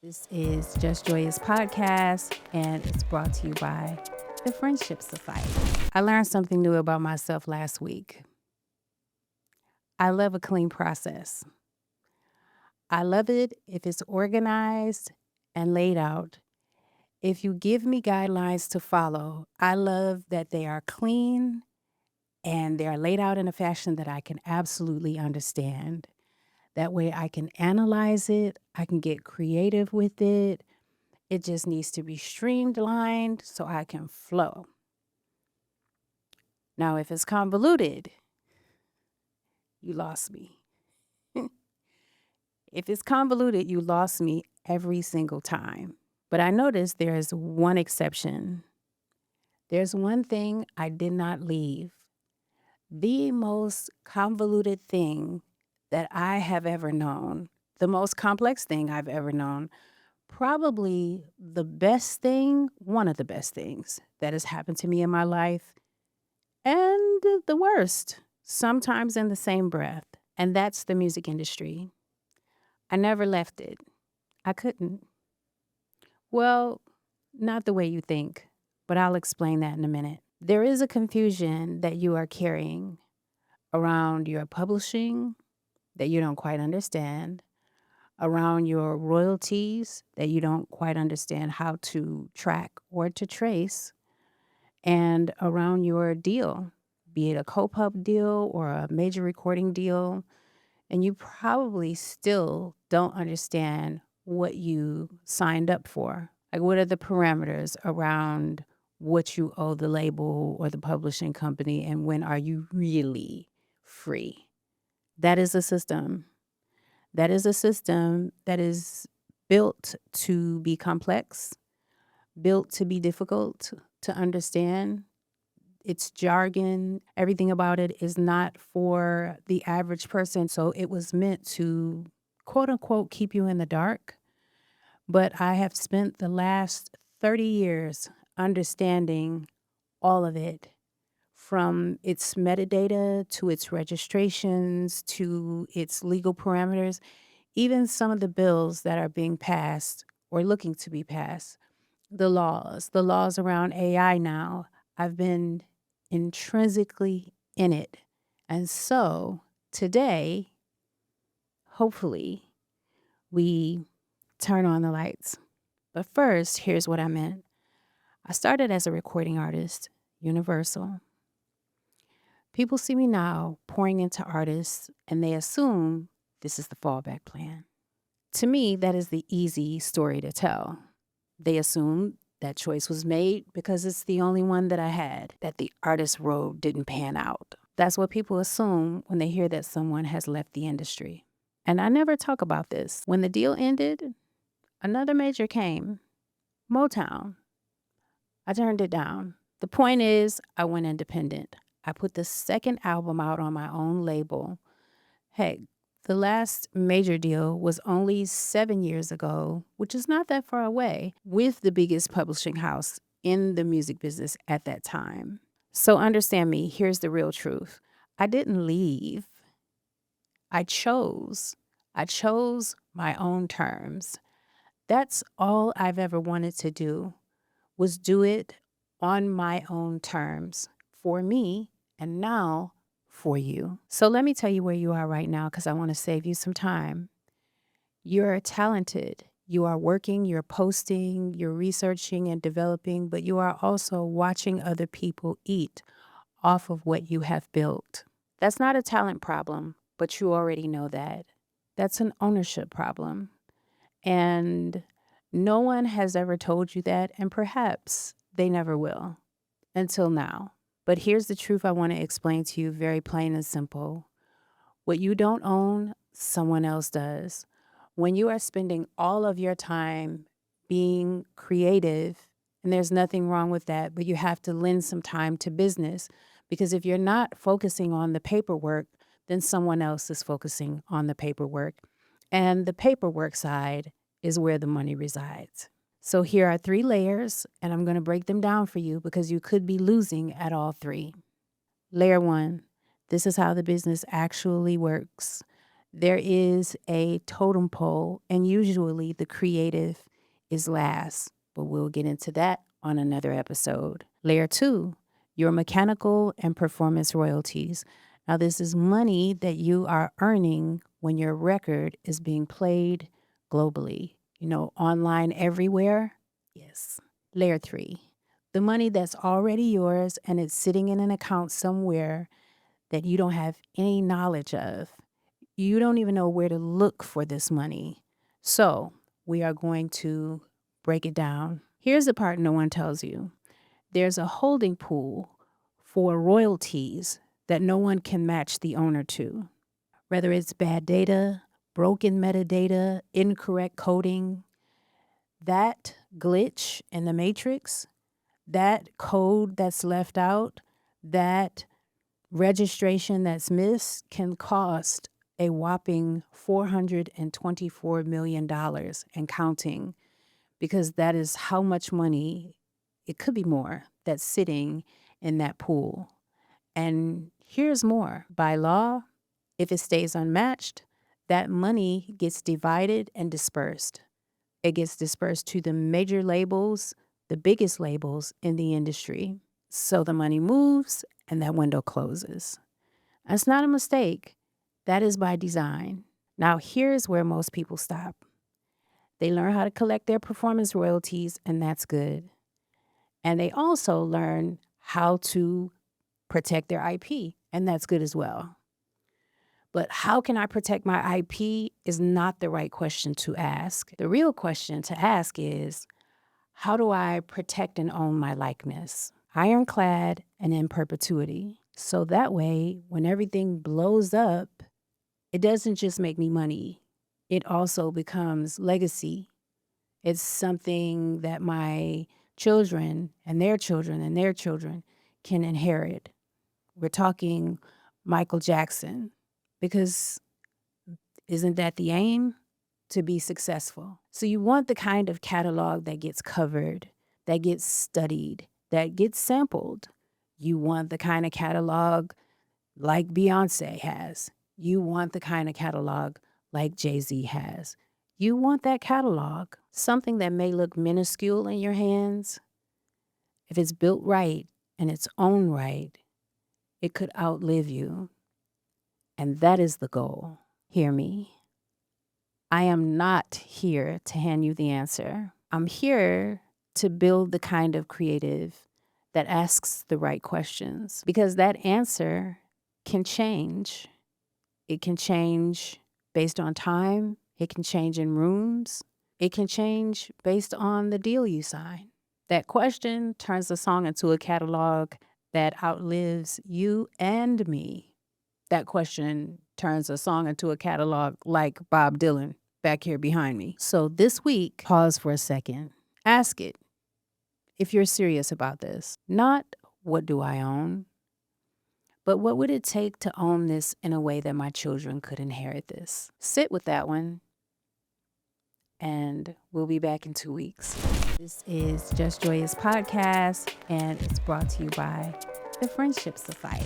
This is Just Joya's podcast, and it's brought to you by the Friendship Society. I learned something new about myself last week. I love a clean process. I love it if it's organized and laid out. If you give me guidelines to follow, I love that they are clean and they are laid out in a fashion that I can absolutely understand. That way I can analyze it, I can get creative with it. It just needs to be streamlined so I can flow. Now, if it's convoluted, you lost me. If it's convoluted, you lost me every single time. But I noticed there's one exception. There's one thing I did not leave. The most convoluted thing that I have ever known, the most complex thing I've ever known, probably the best thing, one of the best things that has happened to me in my life, and the worst, sometimes in the same breath. And that's the music industry. I never left it. I couldn't. Well, not the way you think, but I'll explain that in a minute. There is a confusion that you are carrying around your publishing that you don't quite understand, around your royalties that you don't quite understand how to track or to trace, and around your deal, be it a co-pub deal or a major recording deal, and you probably still don't understand what you signed up for. Like, what are the parameters around what you owe the label or the publishing company, and when are you really free? That is a system. That is a system that is built to be complex, built to be difficult to understand. It's jargon. Everything about it is not for the average person. So it was meant to, quote unquote, keep you in the dark. But I have spent the last 30 years understanding all of it, from its metadata to its registrations to its legal parameters, even some of the bills that are being passed or looking to be passed, the laws around AI now. I've been intrinsically in it. And so today, hopefully, we turn on the lights. But first, here's what I meant. I started as a recording artist, Universal. People see me now pouring into artists and they assume this is the fallback plan. To me, that is the easy story to tell. They assume that choice was made because it's the only one that I had, that the artist road didn't pan out. That's what people assume when they hear that someone has left the industry. And I never talk about this. When the deal ended, another major came, Motown. I turned it down. The point is, I went independent. I put the second album out on my own label. Heck, the last major deal was only 7 years ago, which is not that far away, with the biggest publishing house in the music business at that time. So understand me, here's the real truth. I didn't leave. I chose. I chose my own terms. That's all I've ever wanted to do, was do it on my own terms for me, and now for you. So let me tell you where you are right now, because I want to save you some time. You're talented. You are working, you're posting, you're researching and developing, but you are also watching other people eat off of what you have built. That's not a talent problem, but you already know that. That's an ownership problem. And no one has ever told you that, and perhaps they never will until now. But here's the truth I want to explain to you, very plain and simple. What you don't own, someone else does. When you are spending all of your time being creative, and there's nothing wrong with that, but you have to lend some time to business, because if you're not focusing on the paperwork, then someone else is focusing on the paperwork. And the paperwork side is where the money resides. So here are 3 layers, and I'm going to break them down for you because you could be losing at all 3. Layer 1, this is how the business actually works. There is a totem pole, and usually the creative is last, but we'll get into that on another episode. Layer 2, your mechanical and performance royalties. Now, this is money that you are earning when your record is being played globally, online everywhere. Yes. Layer 3, the money that's already yours and it's sitting in an account somewhere that you don't have any knowledge of. You don't even know where to look for this money. So we are going to break it down. Here's the part no one tells you. There's a holding pool for royalties that no one can match the owner to. Whether it's bad data, broken metadata, incorrect coding, that glitch in the matrix, that code that's left out, that registration that's missed can cost a whopping $424 million and counting, because that is how much money, it could be more, that's sitting in that pool. And here's more. By law, if it stays unmatched, that money gets divided and dispersed. It gets dispersed to the major labels, the biggest labels in the industry. So the money moves and that window closes. That's not a mistake. That is by design. Now, here's where most people stop. They learn how to collect their performance royalties, and that's good. And they also learn how to protect their IP, and that's good as well. But how can I protect my IP is not the right question to ask. The real question to ask is, how do I protect and own my likeness? Ironclad and in perpetuity. So that way, when everything blows up, it doesn't just make me money. It also becomes legacy. It's something that my children and their children and their children can inherit. We're talking Michael Jackson, because isn't that the aim? To be successful. So you want the kind of catalog that gets covered, that gets studied, that gets sampled. You want the kind of catalog like Beyonce has. You want the kind of catalog like Jay-Z has. You want that catalog. Something that may look minuscule in your hands, if it's built right and its own right, it could outlive you. And that is the goal. Hear me. I am not here to hand you the answer. I'm here to build the kind of creative that asks the right questions, because that answer can change. It can change based on time. It can change in rooms. It can change based on the deal you sign. That question turns the song into a catalog that outlives you and me. That question turns a song into a catalog like Bob Dylan back here behind me. So this week, pause for a second. Ask it if you're serious about this. Not what do I own, but what would it take to own this in a way that my children could inherit this? Sit with that one, and we'll be back in 2 weeks. This is Just Joya's podcast, and it's brought to you by the Friendship Society.